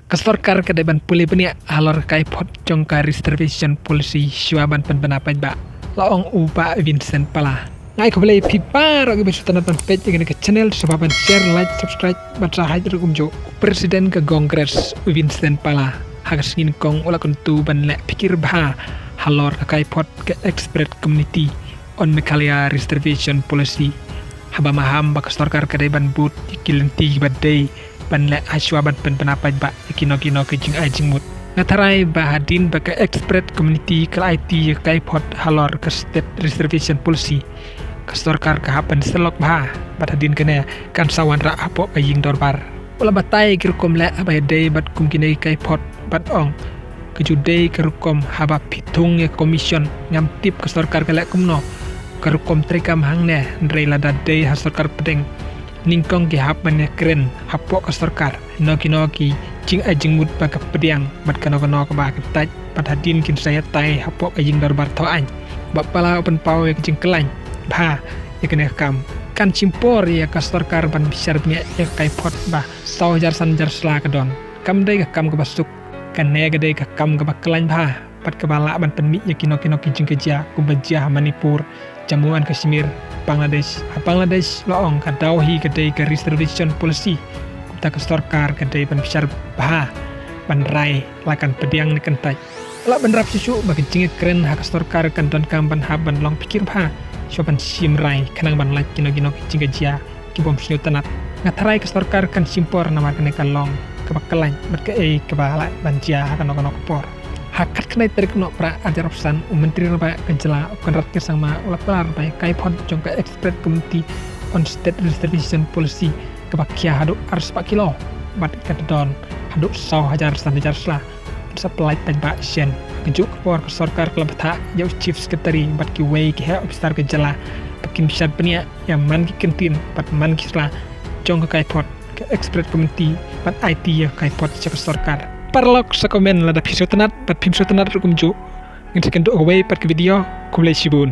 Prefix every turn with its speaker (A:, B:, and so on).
A: Kastorkar kedeban pulih benia halor kai pot jongka reservation policy syuaban penpenapaj ba laong uba Vincent pala ngai ko boleh pipa ro ke tanat page ke channel sebaban share like subscribe baca hajar kumjo presiden ke kongres Vincent pala hagas ngin kong ula kuntu ban le pikir bah halor kai pot ke expert community on mekalia reservation policy haba maham ba kastorkar kedeban but ikilenti badai ban le aswaban penapaj ba kino-kino ke jing ajing mut ngatarai ba hadin ba ke expert community ke IT kai pot halor ke state reservation policy kastorkar ke hapan selok ba bat hadin kene kan sawan ra apo aying dorbar ula batai kirkom le abai dei bat kum kine kai pot bat ong kejudei kerukom haba pitung ya komision ngam tip kastorkar ke le kumno kerukom trikam hangne ndrei lada dei hastorkar pedeng ningkong ke hapan ya keren hapok kastorkar noki jing ajing mut baka pediang bat kano-kano ke baka taj pat hadin kin saya tai hapok ajing darbar toan bapala open pau ya jing kelany bah ya kene kam kan cimpor ya kastorkar ban bisar nya ya kai pot bah saw jar sanjar sla kedon kam dei ka kam ke basuk kan ne gede ka kam ke bakelany bah pat ke bala ban penmi ya kino-kino ki jing keja kubajah Manipur jamuan Kashmir Bangladesh loong kadauhi kedai ke reservation policy kita kastorkar kedai ban besar bah ban rai lakan pediang ni kentai la ban rap susu bagi jinge keren ha kastorkar kan don kamban haban long pikir bah sopan sim rai kanang ban lak kino-kino jinge jia kibom sinu tanat ngatarai kastorkar kan simpor nama kene kalong kebakalan bat ke kebala ban jia kano-kano kopor hakat kenai tarik no pra ajar opsan menteri raba kejela konrat ke sama ulat pelar bai kai pot jongka expert committee on state reservation policy kebakia hadu ars 4 kilo bat katadon hadu saw hajar sanjar sla supply tajba sien kejuk por kastorkar kelebata jau chief secretary bat ki wei ki ha officer kejela pakim syad penia yang man ki kentin bat man kisla jongka kai pot ke expert committee bat IT ya kai pot kastorkar parlok sa komen lada pisau tenat pat pisau tenat rukum jo ngin sekendu away pat ke video kumlai sibun